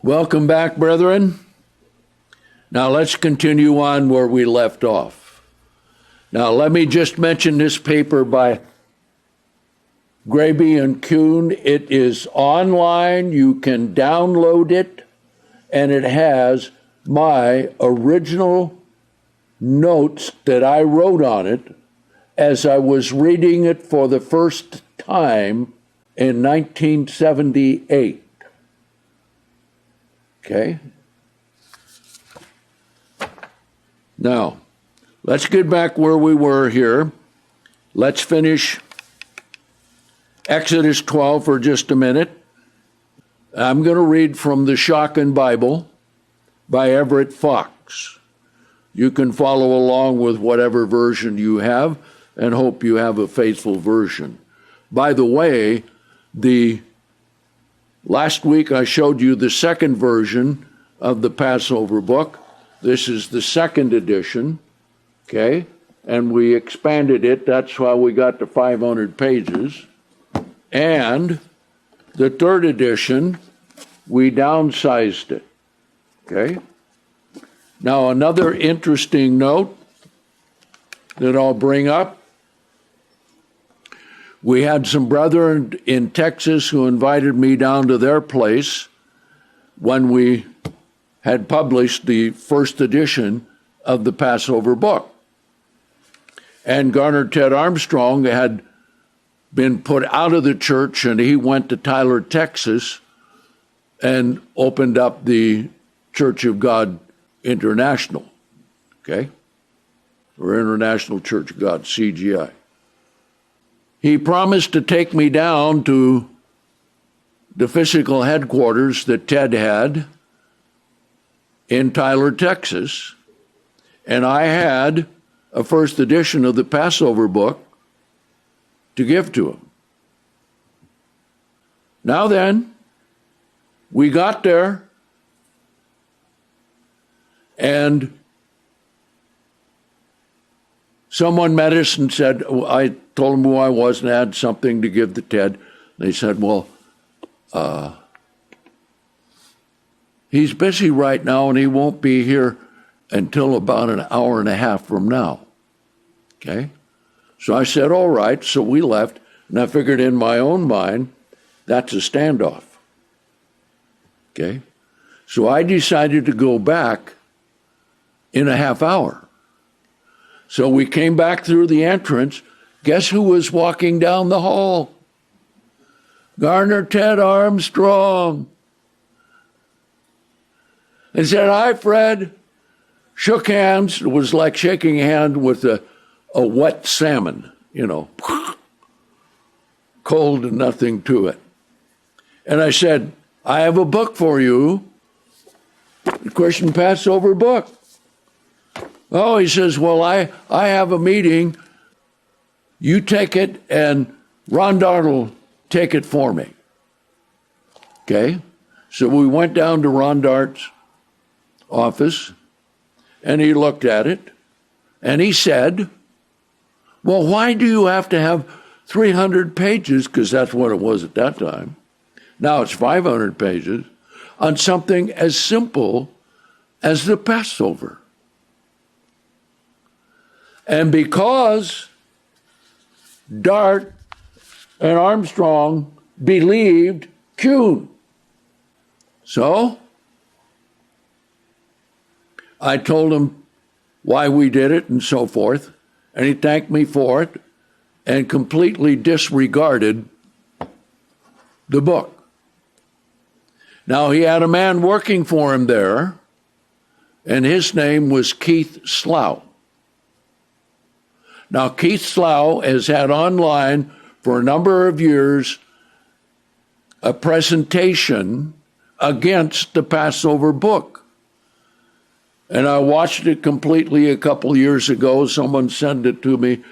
Welcome back, brethren. Now let's continue on where we left off. Now let me just mention this paper by Grabbe and Kuhn. It is online. You can download it, and it has my original notes that I wrote on it as I was reading it for the first time in 1978. Okay? Now, let's get back where we were here. Let's finish Exodus 12 for just a minute. I'm going to read from the Schocken Bible by Everett Fox. You can follow along with whatever version you have and hope you have a faithful version. By the way, last week I showed you the second version of the Passover book. This is the second edition, okay? And we expanded it. That's why we got to 500 pages. And the third edition, we downsized it, okay? Now, another interesting note that I'll bring up. We had some brethren in Texas who invited me down to their place when we had published the first edition of the Passover book. And Garner Ted Armstrong had been put out of the church, and he went to Tyler, Texas, and opened up the Church of God International, okay? Or International Church of God, CGI. He promised to take me down to the physical headquarters that Ted had in Tyler, Texas, and I had a first edition of the Passover book to give to him. Now then, we got there, and someone met us and said, I told them who I was and had something to give to Ted. They said, well, he's busy right now and he won't be here until about an hour and a half from now. Okay? So I said, all right. So we left, and I figured in my own mind, that's a standoff. Okay? So I decided to go back in a half hour. So we came back through the entrance. Guess who was walking down the hall? Garner Ted Armstrong. And said, hi, Fred. Shook hands. It was like shaking a hand with a wet salmon, you know, cold and nothing to it. And I said, I have a book for you, the Christian Passover book. Oh, he says, well, I have a meeting. You take it, and Ron Dart will take it for me. Okay? So we went down to Ron Dart's office, and he looked at it, and he said, well, why do you have to have 300 pages, because that's what it was at that time. Now it's 500 pages, on something as simple as the Passover. And because Dart and Armstrong believed Kuhn. So I told him why we did it and so forth, and he thanked me for it and completely disregarded the book. Now, he had a man working for him there, and his name was Keith Slough. Now, Keith Slough has had online for a number of years a presentation against the Passover book. And I watched it completely a couple years ago. Someone sent it to me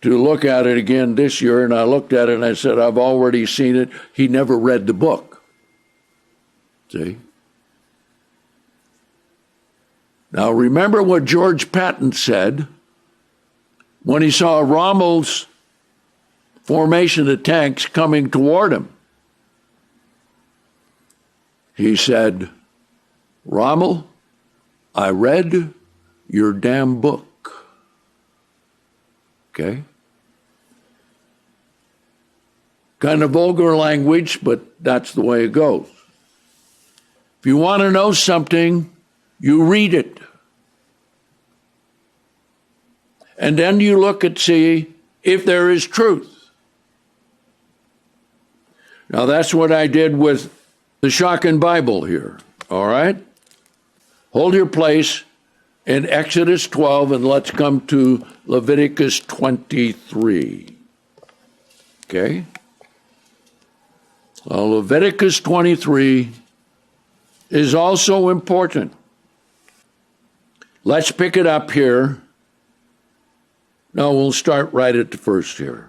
to look at it again this year, and I looked at it and I said, I've already seen it. He never read the book. See? Now, remember what George Patton said when he saw Rommel's formation of tanks coming toward him. He said, Rommel, I read your damn book. Okay? Kind of vulgar language, but that's the way it goes. If you want to know something, you read it. And then you look and see if there is truth. Now, that's what I did with the Schocken Bible here, all right? Hold your place in Exodus 12, and let's come to Leviticus 23. Okay? Well, Leviticus 23 is also important. Let's pick it up here. Now, we'll start right at the first here.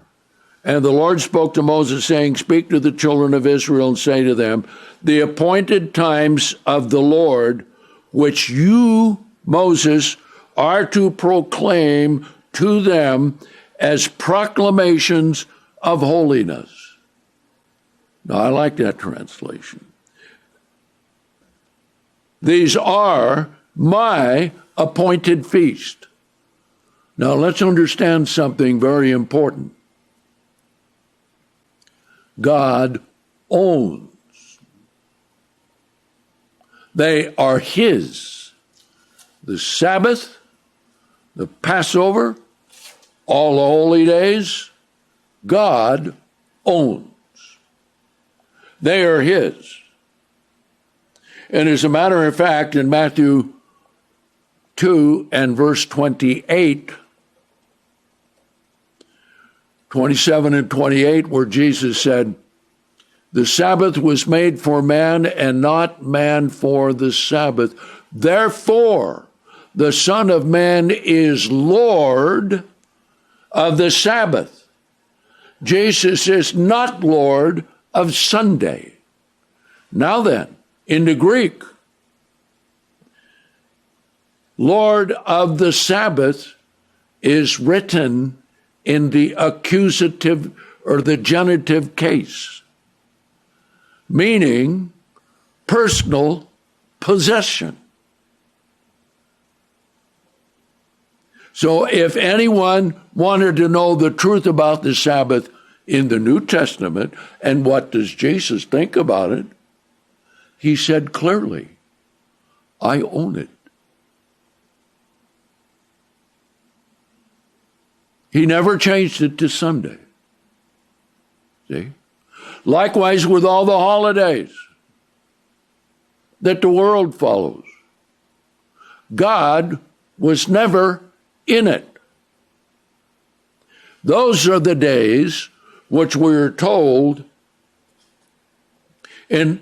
And the Lord spoke to Moses, saying, speak to the children of Israel and say to them, the appointed times of the Lord, which you, Moses, are to proclaim to them as proclamations of holiness. Now, I like that translation. These are my appointed feast. Now, let's understand something very important. God owns. They are his. The Sabbath, the Passover, all the holy days, God owns. They are his. And as a matter of fact, in Matthew 2 and verse 28, 27 and 28, where Jesus said, the Sabbath was made for man and not man for the Sabbath. Therefore, the Son of Man is Lord of the Sabbath. Jesus is not Lord of Sunday. Now then, in the Greek, Lord of the Sabbath is written in the accusative or the genitive case, meaning personal possession. So if anyone wanted to know the truth about the Sabbath in the New Testament, and what does Jesus think about it, he said clearly, I own it. He never changed it to Sunday. See? Likewise with all the holidays that the world follows. God was never in it. Those are the days which we are told in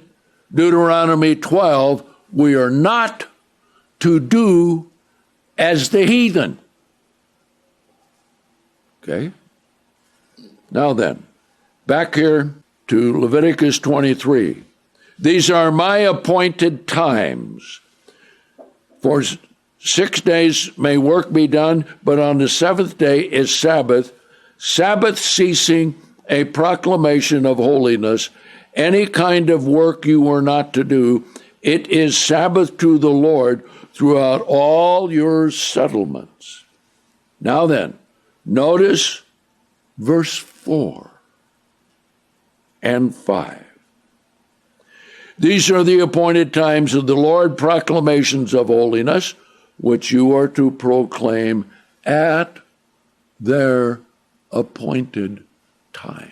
Deuteronomy 12, we are not to do as the heathen. Okay? Now then, back here to Leviticus 23. These are my appointed times. For 6 days may work be done, but on the seventh day is Sabbath. Sabbath ceasing, a proclamation of holiness. Any kind of work you are not to do. It is Sabbath to the Lord throughout all your settlements. Now then, notice verse 4 and 5. These are the appointed times of the Lord, proclamations of holiness, which you are to proclaim at their appointed times.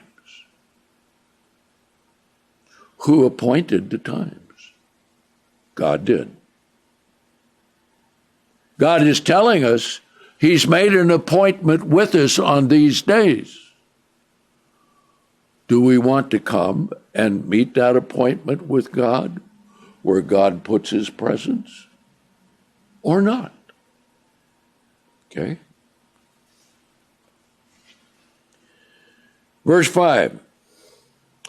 Who appointed the times? God did. God is telling us he's made an appointment with us on these days. Do we want to come and meet that appointment with God, where God puts his presence, or not? Okay. Verse 5.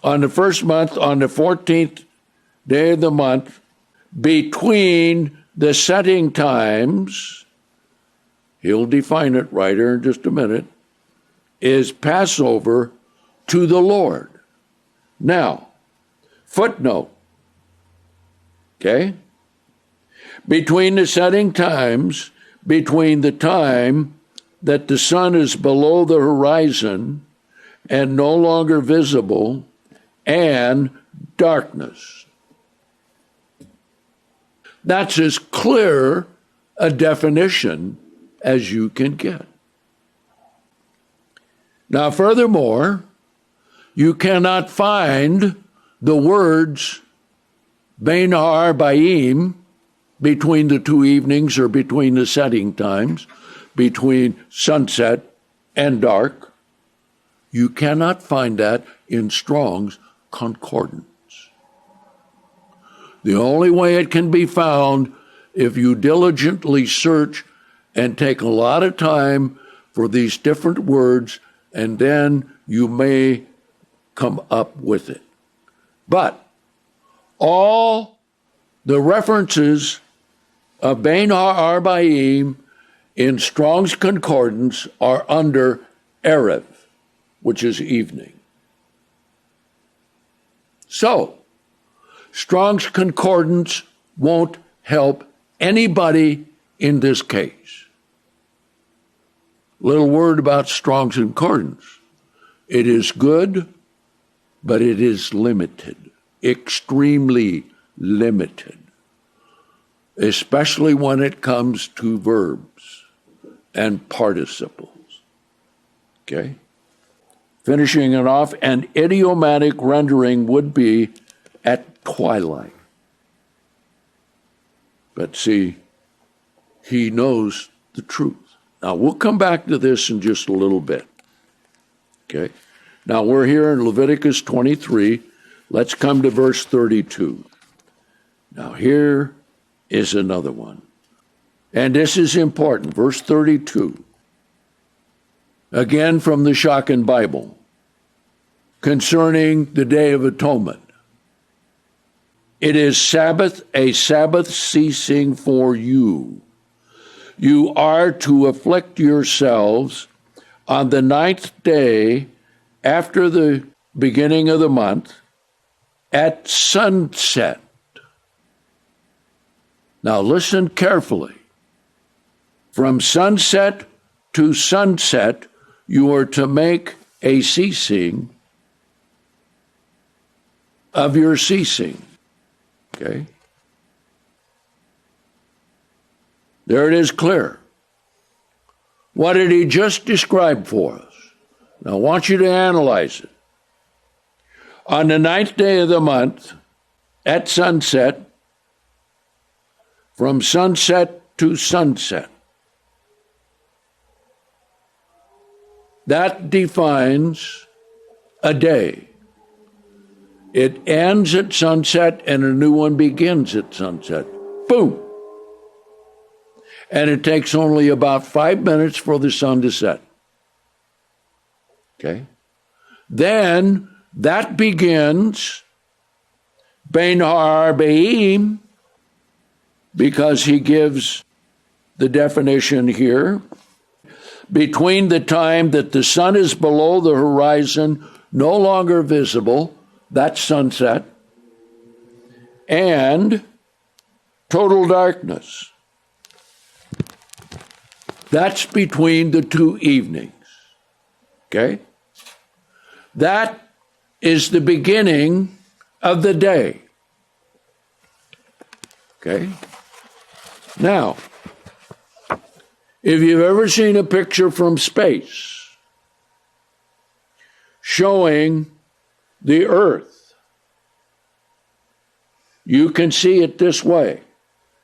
On the first month, on the 14th day of the month, between the setting times, he'll define it right here in just a minute, is Passover to the Lord. Now, footnote, okay? Between the setting times, between the time that the sun is below the horizon and no longer visible, and darkness. That's as clear a definition as you can get. Now, furthermore, you cannot find the words Bein Ha'arbaim between the two evenings or between the setting times, between sunset and dark. You cannot find that in Strong's Concordance. The only way it can be found, if you diligently search and take a lot of time for these different words, and then you may come up with it. But all the references of Bein Ha'arbaim in Strong's Concordance are under Erev, which is evening. So, Strong's Concordance won't help anybody in this case. Little word about Strong's Concordance. It is good, but it is limited, extremely limited, especially when it comes to verbs and participles. Okay? Finishing it off, an idiomatic rendering would be at twilight. But see, he knows the truth. Now, we'll come back to this in just a little bit. Okay? Now, we're here in Leviticus 23. Let's come to verse 32. Now, here is another one. And this is important. Verse 32. Again from the Schocken Bible. Concerning the Day of Atonement. It is Sabbath, a Sabbath ceasing for you. You are to afflict yourselves on the 9th day after the beginning of the month at sunset. Now listen carefully. From sunset to sunset, you are to make a ceasing of your ceasing. Okay? There it is clear. What did he just describe for us? Now I want you to analyze it. On the 9th day of the month, at sunset, from sunset to sunset. That defines a day. It ends at sunset and a new one begins at sunset. Boom. And it takes only about 5 minutes for the sun to set. Okay? Then that begins Bein Ha'arbaim, because he gives the definition here, between the time that the sun is below the horizon, no longer visible, that's sunset, and total darkness. That's between the two evenings. Okay? That is the beginning of the day. Okay? Now, if you've ever seen a picture from space showing the Earth, you can see it this way.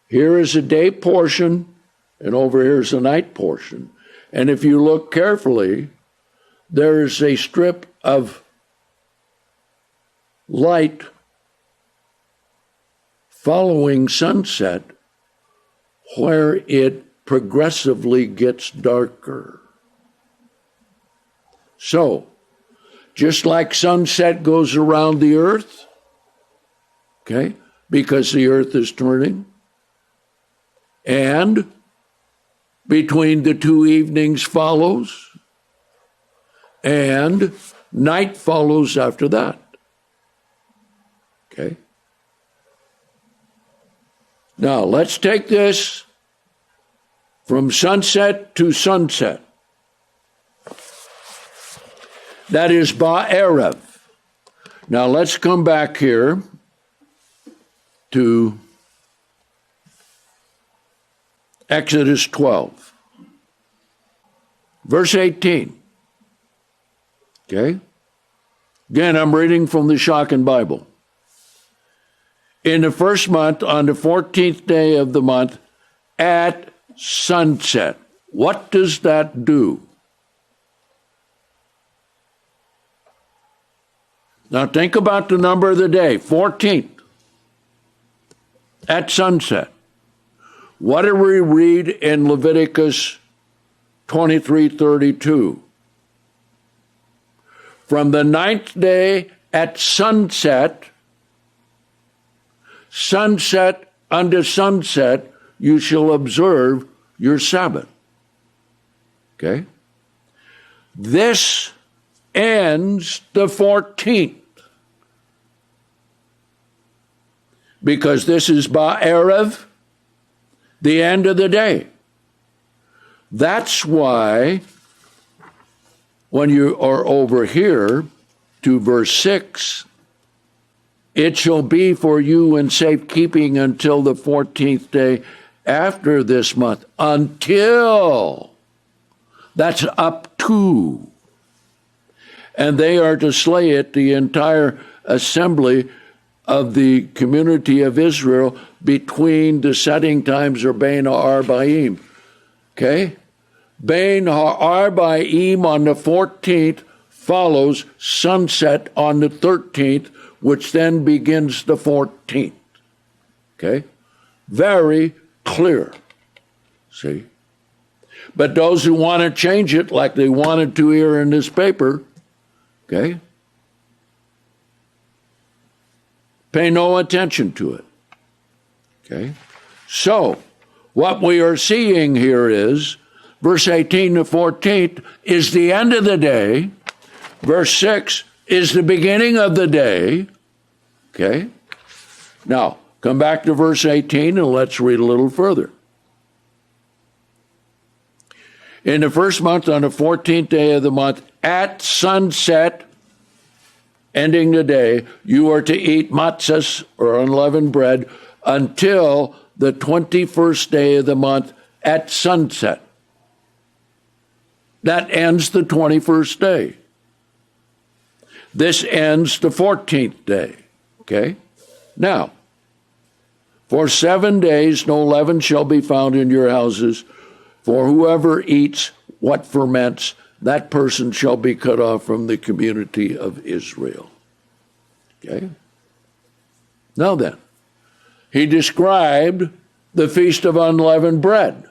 Here is a day portion, and over here is a night portion. And if you look carefully, there is a strip of light following sunset where it progressively gets darker. So, just like sunset goes around the earth, okay, because the earth is turning, and between the two evenings follows, and night follows after that. Okay? Now, let's take this from sunset to sunset. That is Ba'erev. Now, let's come back here to Exodus 12, verse 18. Okay? Again, I'm reading from the Schocken Bible. In the first month, on the 14th day of the month, at sunset. What does that do? Now think about the number of the day, 14th, at sunset. What do we read in Leviticus 23:32? From the 9th day at sunset, sunset unto sunset, you shall observe your Sabbath. Okay? This ends the 14th. Because this is Ba'erev, the end of the day. That's why when you are over here to verse 6, it shall be for you in safekeeping until the 14th day after this month, until, that's up to. And they are to slay it, the entire assembly of the community of Israel, between the setting times or Bein Ha'arbaim. Okay? Bein Ha'arbaim on the 14th follows sunset on the 13th, which then begins the 14th. Okay? Very clear. See? But those who want to change it, like they wanted to here in this paper, okay, pay no attention to it. Okay? So, what we are seeing here is, verse 18 to 14 is the end of the day. Verse 6 is the beginning of the day. Okay? Now, come back to verse 18 and let's read a little further. In the first month, on the 14th day of the month, at sunset, ending the day, you are to eat matzahs, or unleavened bread, until the 21st day of the month at sunset. That ends the 21st day. This ends the 14th day. Okay? Now, for 7 days no leaven shall be found in your houses, for whoever eats what ferments, that person shall be cut off from the community of Israel. Okay? Now then, he described the Feast of Unleavened Bread.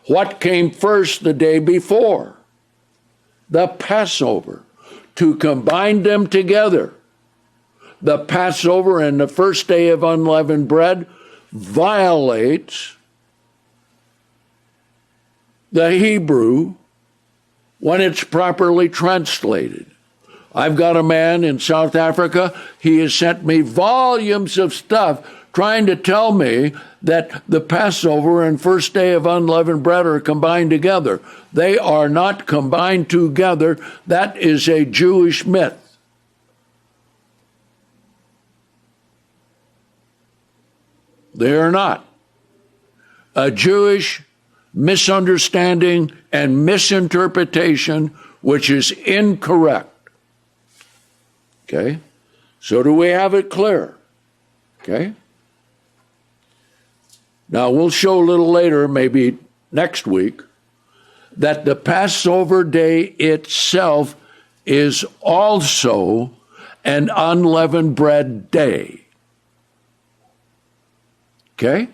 What came first the day before? The Passover. To combine them together, the Passover and the first day of unleavened bread violates the Hebrew when it's properly translated. I've got a man in South Africa, he has sent me volumes of stuff trying to tell me that the Passover and first day of unleavened bread are combined together. They are not combined together. That is a Jewish myth. They are not. A Jewish misunderstanding and misinterpretation which is incorrect. Okay? So do we have it clear? Okay? Now, we'll show a little later, maybe next week, that the Passover day itself is also an unleavened bread day. Okay?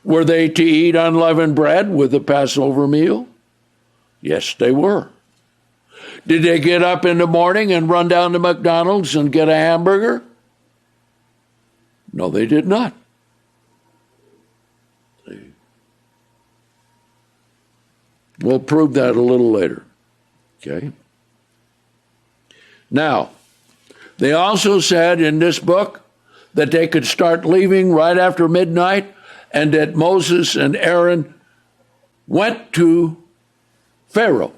Were they to eat unleavened bread with the Passover meal? Yes, they were. Did they get up in the morning and run down to McDonald's and get a hamburger? No, they did not. We'll prove that a little later. Okay? Now, they also said in this book that they could start leaving right after midnight, and that Moses and Aaron went to Pharaoh.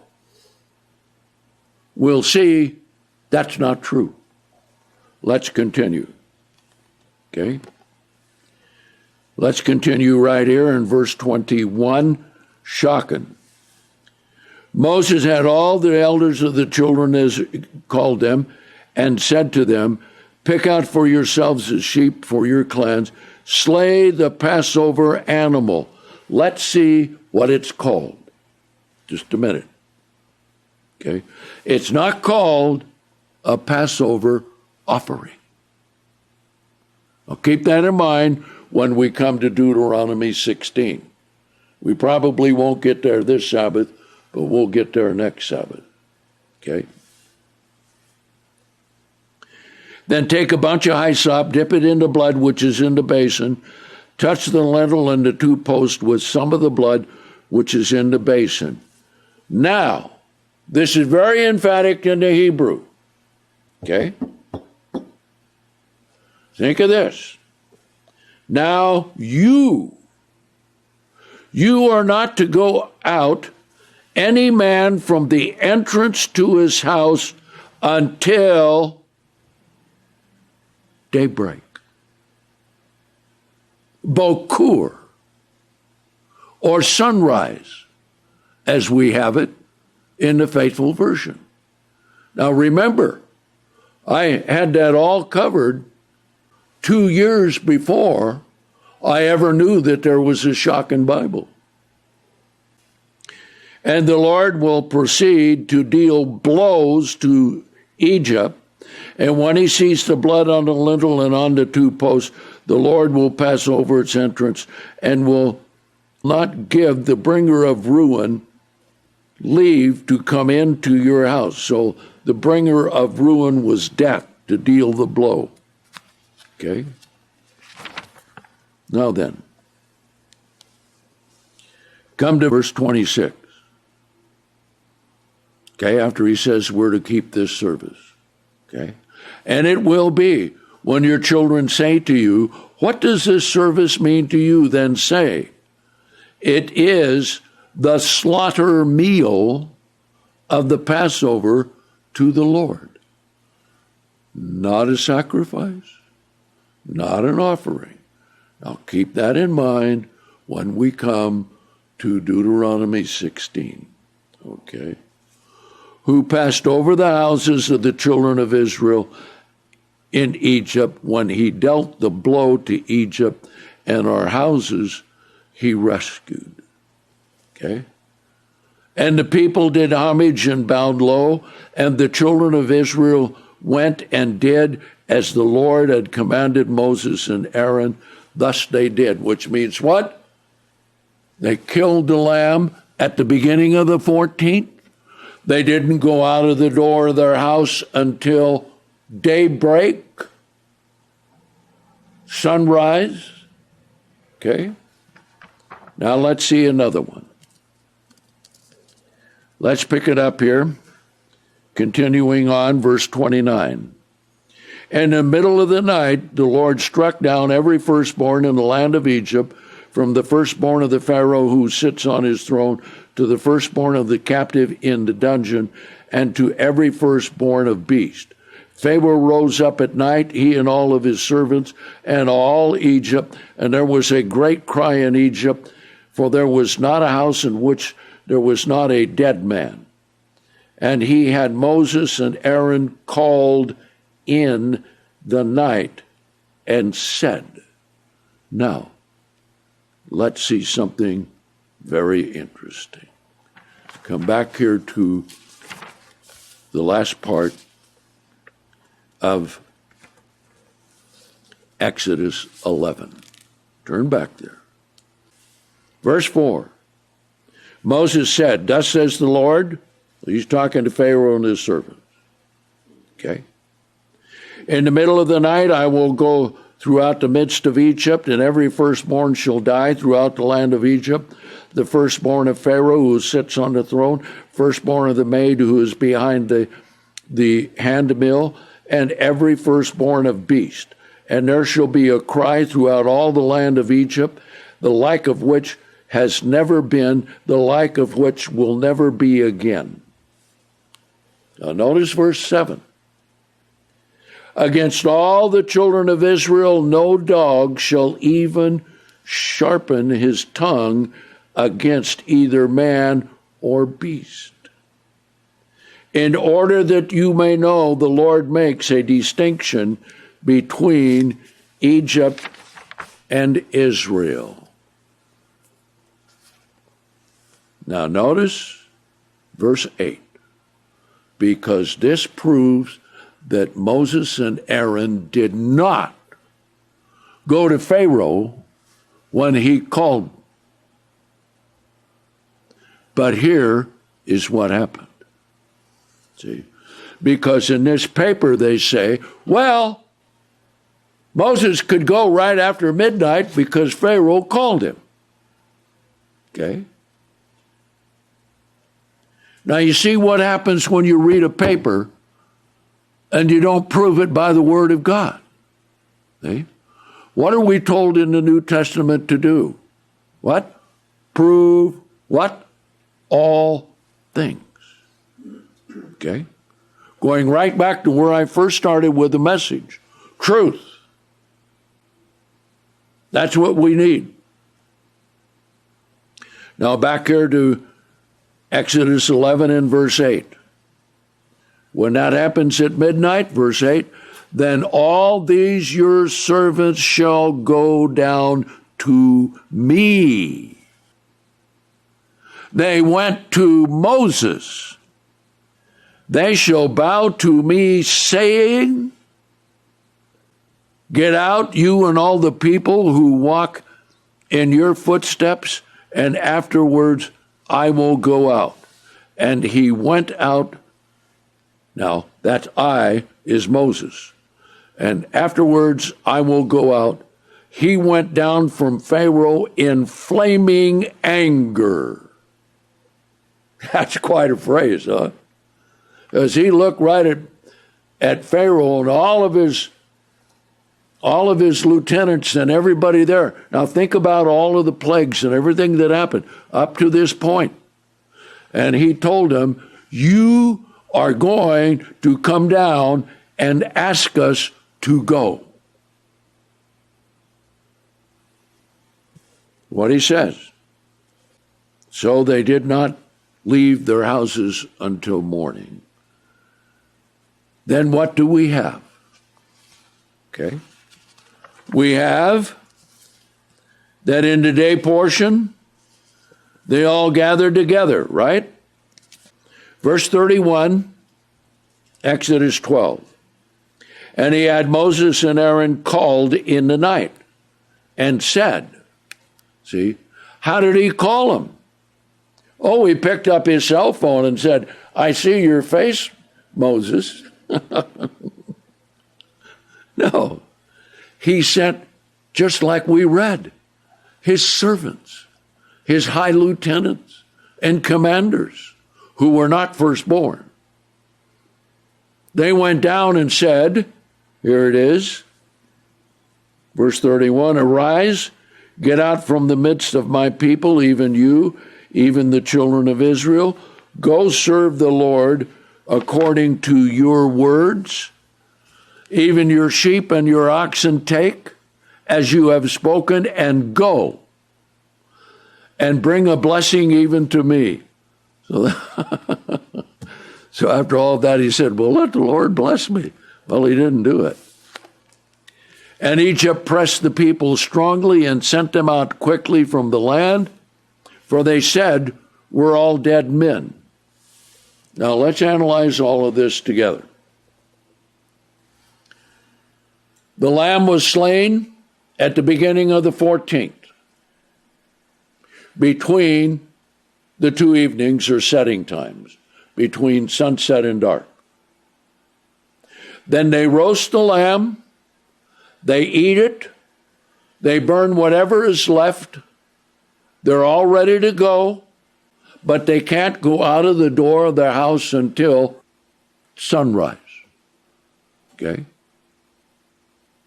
We'll see that's not true. Let's continue. Okay? Let's continue right here in verse 21, Schocken. Moses had all the elders of the children, as called them, and said to them, pick out for yourselves a sheep for your clans, slay the Passover animal. Let's see what it's called. Just a minute. Okay? It's not called a Passover offering. Now keep that in mind when we come to Deuteronomy 16. We probably won't get there this Sabbath, but we'll get there next Sabbath. Okay? Then take a bunch of hyssop, dip it in the blood which is in the basin, touch the lintel and the two posts with some of the blood which is in the basin. Now, this is very emphatic in the Hebrew. Okay? Think of this. Now you are not to go out, any man from the entrance to his house until daybreak. Bokur, or sunrise, as we have it in the Faithful Version. Now remember, I had that all covered 2 years before I ever knew that there was a Schocken Bible. And the Lord will proceed to deal blows to Egypt, and when he sees the blood on the lintel and on the two posts, the Lord will pass over its entrance and will not give the bringer of ruin leave to come into your house. So the bringer of ruin was death to deal the blow. Okay? Now then, come to verse 26. Okay, after he says we're to keep this service. Okay? And it will be when your children say to you, what does this service mean to you? Then say, it is the slaughter meal of the Passover to the Lord. Not a sacrifice, not an offering. Now keep that in mind when we come to Deuteronomy 16. Okay? Who passed over the houses of the children of Israel in Egypt when he dealt the blow to Egypt, and our houses he rescued. Okay? And the people did homage and bowed low, and the children of Israel went and did as the Lord had commanded Moses and Aaron. Thus they did, which means what? They killed the lamb at the beginning of the 14th. They didn't go out of the door of their house until daybreak, sunrise. Okay? Now let's see another one. Let's pick it up here, continuing on, verse 29. In the middle of the night, the Lord struck down every firstborn in the land of Egypt, from the firstborn of the Pharaoh who sits on his throne, to the firstborn of the captive in the dungeon, and to every firstborn of beast. Pharaoh rose up at night, he and all of his servants, and all Egypt, and there was a great cry in Egypt, for there was not a house in which there was not a dead man. And he had Moses and Aaron called in the night and said, now, let's see something very interesting. Come back here to the last part of Exodus 11. Turn back there. Verse 4. Moses said, thus says the Lord. He's talking to Pharaoh and his servants. Okay? In the middle of the night I will go throughout the midst of Egypt, and every firstborn shall die throughout the land of Egypt. The firstborn of Pharaoh who sits on the throne, firstborn of the maid who is behind the handmill, and every firstborn of beast. and there shall be a cry throughout all the land of Egypt, the like of which has never been, the like of which will never be again. Now notice verse 7. Against all the children of Israel no dog shall even sharpen his tongue against either man or beast. In order that you may know, the Lord makes a distinction between Egypt and Israel. Now notice verse 8. Because this proves that Moses and Aaron did not go to Pharaoh when he called. But here is what happened. See, because in this paper they say, well, Moses could go right after midnight because Pharaoh called him. Okay? Now you see what happens when you read a paper and you don't prove it by the Word of God. See? What are we told in the New Testament to do? What? Prove what? All things. Okay? Going right back to where I first started with the message. Truth. That's what we need. Now back here to Exodus 11 and verse 8. When that happens at midnight, verse 8, then all these your servants shall go down to me. They went to Moses. They shall bow to me, saying, get out, you and all the people who walk in your footsteps, and afterwards I will go out. And he went out. Now, that I is Moses. And afterwards I will go out. He went down from Pharaoh in flaming anger. That's quite a phrase, huh? As he looked right at Pharaoh and all of his lieutenants and everybody there. Now think about all of the plagues and everything that happened up to this point. And he told them, you are going to come down and ask us to go. What he says. So they did not leave their houses until morning. Then what do we have? Okay. We have that in the day portion, they all gathered together, right? Verse 31, Exodus 12. And he had Moses and Aaron called in the night and said, see, how did he call them? Oh, he picked up his cell phone and said, I see your face, Moses. No, he sent, just like we read, his servants, his high lieutenants and commanders who were not firstborn. They went down and said, here it is, verse 31, arise, get out from the midst of my people, even you, even the children of Israel. Go serve the Lord according to your words. Even your sheep and your oxen take, as you have spoken, and go, and bring a blessing even to me. So after all of that, he said, well, let the Lord bless me. Well, he didn't do it. And Egypt pressed the people strongly and sent them out quickly from the land, for they said, we're all dead men. Now let's analyze all of this together. The lamb was slain at the beginning of the 14th, between the two evenings or setting times, between sunset and dark. Then they roast the lamb, they eat it, they burn whatever is left, they're all ready to go, but they can't go out of the door of their house until sunrise. Okay?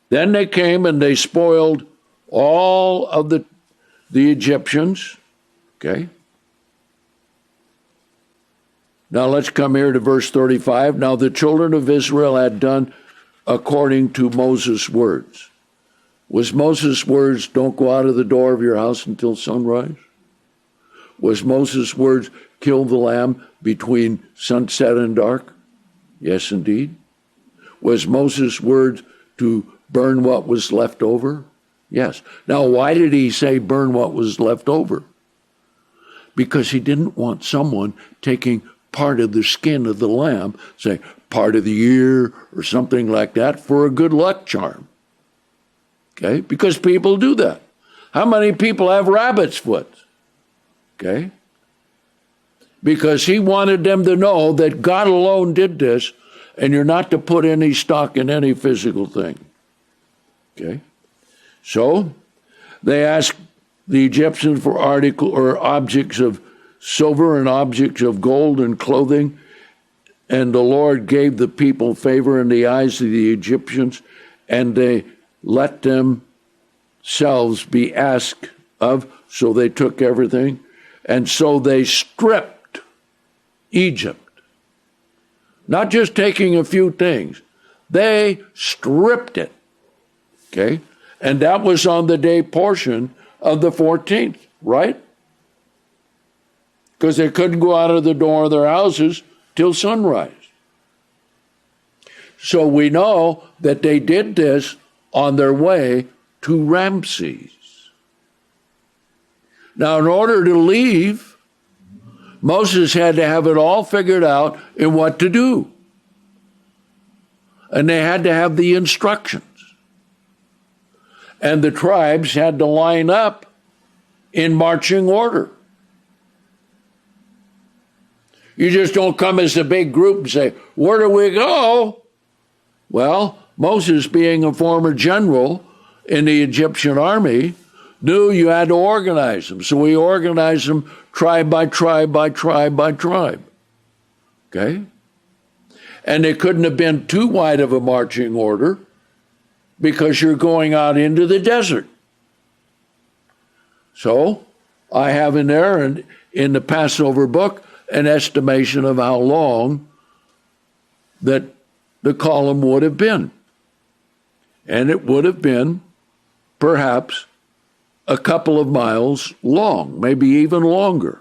Then they came and they spoiled all of the Egyptians. Okay. Now let's come here to verse 35. Now the children of Israel had done according to Moses' words. Was Moses' words, don't go out of the door of your house until sunrise? Was Moses' words, kill the lamb between sunset and dark? Yes, indeed. Was Moses' words to burn what was left over? Yes. Now, why did he say burn what was left over? Because he didn't want someone taking part of the skin of the lamb, say part of the ear or something like that, for a good luck charm. Okay? Because people do that. How many people have rabbit's foot? Okay? Because he wanted them to know that God alone did this, and you're not to put any stock in any physical thing. Okay? So, they asked the Egyptians for objects of silver and objects of gold and clothing, and the Lord gave the people favor in the eyes of the Egyptians, and they let themselves be asked of, so they took everything, and so they stripped Egypt. Not just taking a few things, they stripped it. Okay? And that was on the day portion of the 14th, right? Because they couldn't go out of the door of their houses till sunrise. So we know that they did this on their way to Ramses. Now, in order to leave, Moses had to have it all figured out in what to do. And they had to have the instructions. And the tribes had to line up in marching order. You just don't come as a big group and say, where do we go? Well, Moses, being a former general in the Egyptian army, knew you had to organize them. So he organized them tribe by tribe by tribe by tribe. Okay? And they couldn't have been too wide of a marching order because you're going out into the desert. So I have in there, in the Passover book, an estimation of how long that the column would have been. And it would have been perhaps a couple of miles long, maybe even longer.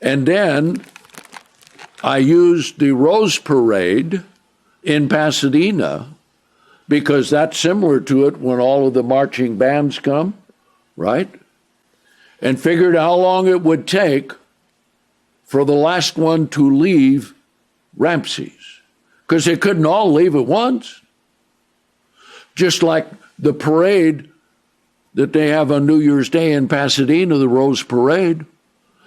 And then I used the Rose Parade in Pasadena because that's similar to it when all of the marching bands come, right? And figured how long it would take for the last one to leave Ramses, because they couldn't all leave at once. Just like the parade that they have on New Year's Day in Pasadena, the Rose Parade,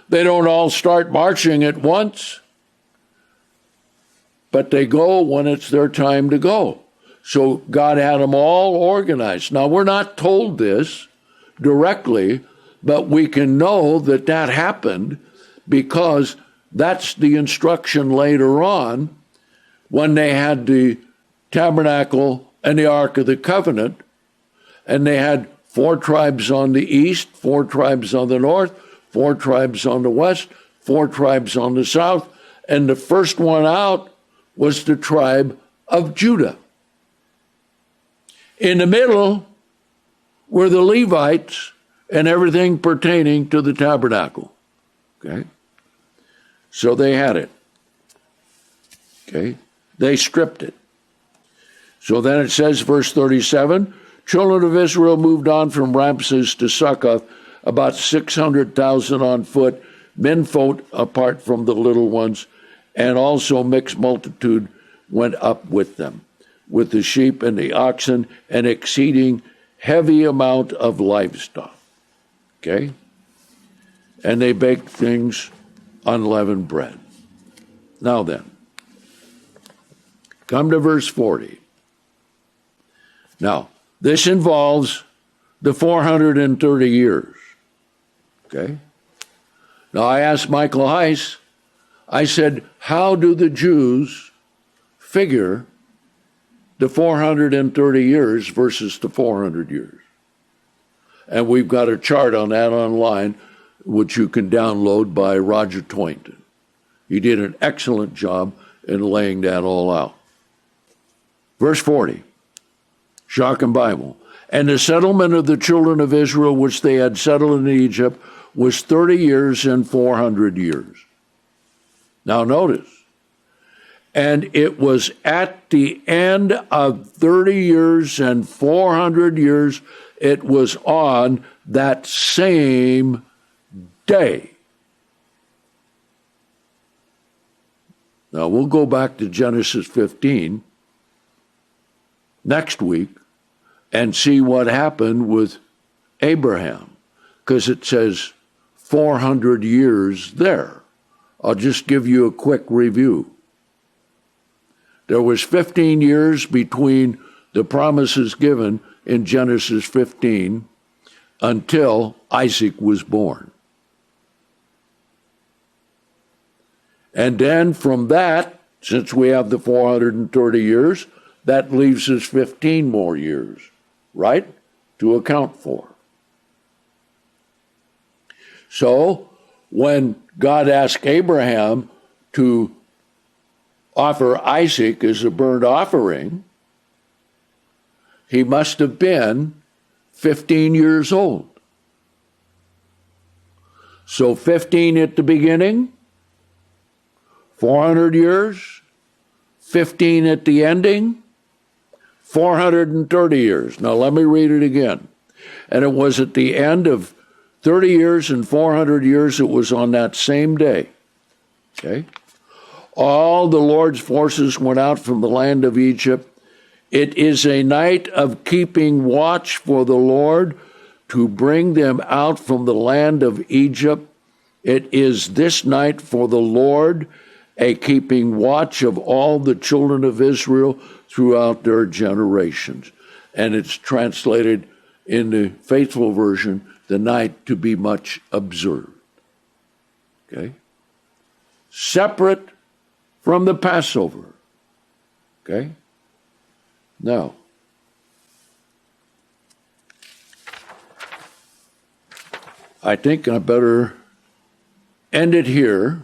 they don't all start marching at once, but they go when it's their time to go. So God had them all organized. Now, we're not told this directly, but we can know that that happened because that's the instruction later on when they had the tabernacle and the Ark of the Covenant, and they had 4 tribes on the east, 4 tribes on the north, 4 tribes on the west, 4 tribes on the south, and the first one out was the tribe of Judah. In the middle were the Levites and everything pertaining to the tabernacle. Okay? So they had it. Okay? They stripped it. So then it says, verse 37, children of Israel moved on from Ramses to Succoth, about 600,000 on foot, men folk apart from the little ones, and also mixed multitude went up with them, with the sheep and the oxen, an exceeding heavy amount of livestock. Okay? And they baked things unleavened bread. Now then, come to verse 40. Now, this involves the 430 years. Okay? Now, I asked Michael Heiss, I said, how do the Jews figure the 430 years versus the 400 years. And we've got a chart on that online, which you can download by Roger Toynton. He did an excellent job in laying that all out. Verse 40, Schocken Bible. And the settlement of the children of Israel, which they had settled in Egypt, was 30 years and 400 years. Now notice, and it was at the end of 30 years and 400 years, it was on that same day. Now we'll go back to Genesis 15 next week and see what happened with Abraham, because it says 400 years there. I'll just give you a quick review. There was 15 years between the promises given in Genesis 15 until Isaac was born. And then from that, since we have the 430 years, that leaves us 15 more years, right, to account for. So when God asked Abraham to offer Isaac as a burnt offering, he must have been 15 years old. So 15 at the beginning, 400 years, 15 at the ending, 430 years. Now let me read it again. And it was at the end of 30 years and 400 years, it was on that same day. Okay? All the Lord's forces went out from the land of Egypt. It is a night of keeping watch for the Lord to bring them out from the land of Egypt. It is this night for the Lord, a keeping watch of all the children of Israel throughout their generations. And it's translated in the faithful version, the night to be much observed. Okay? Separate from the Passover. Okay? Now, I think I better end it here.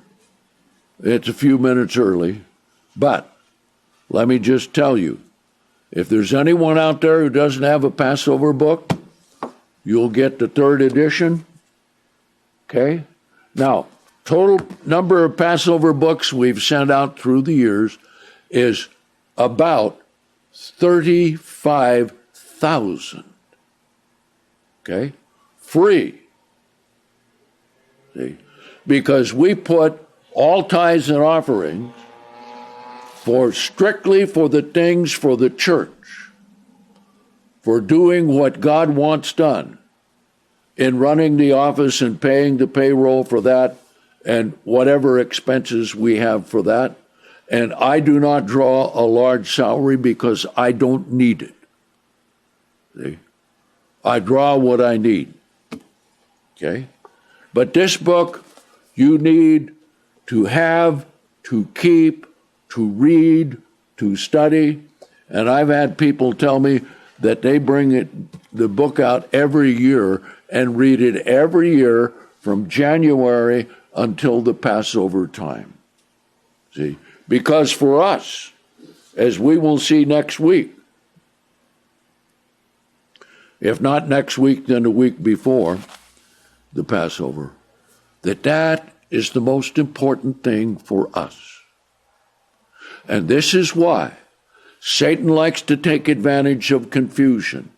It's a few minutes early, but let me just tell you, if there's anyone out there who doesn't have a Passover book, you'll get the 3rd edition. Okay? Now, total number of Passover books we've sent out through the years is about 35,000. Okay? Free. See? Because we put all tithes and offerings strictly for the things for the church, for doing what God wants done in running the office and paying the payroll for that and whatever expenses we have for that. And I do not draw a large salary because I don't need it. See? I draw what I need. Okay? But this book you need to have, to keep, to read, to study. And I've had people tell me that they bring the book out every year and read it every year from January until the Passover time. See? Because for us, as we will see next week, if not next week, then the week before the Passover, that is the most important thing for us. And this is why Satan likes to take advantage of confusion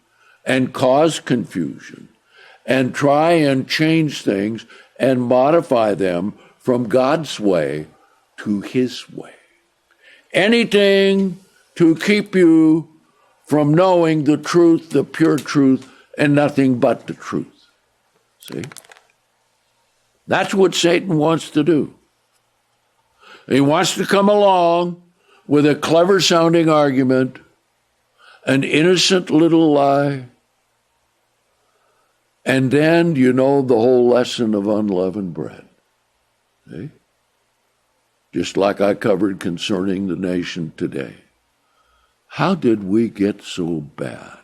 and cause confusion and try and change things and modify them from God's way to his way. Anything to keep you from knowing the truth, the pure truth, and nothing but the truth. See? That's what Satan wants to do. He wants to come along with a clever-sounding argument, an innocent little lie, and then you know the whole lesson of unleavened bread. See? Just like I covered concerning the nation today. How did we get so bad?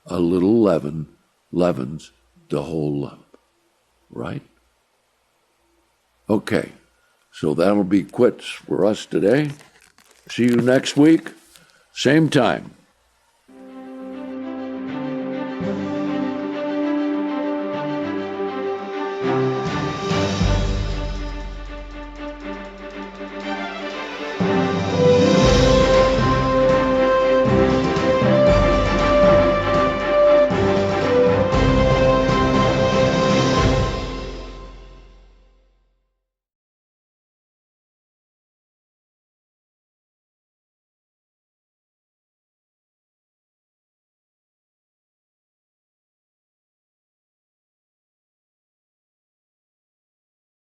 A little leaven leavens the whole lump, right? Okay, so that'll be quits for us today. See you next week, same time.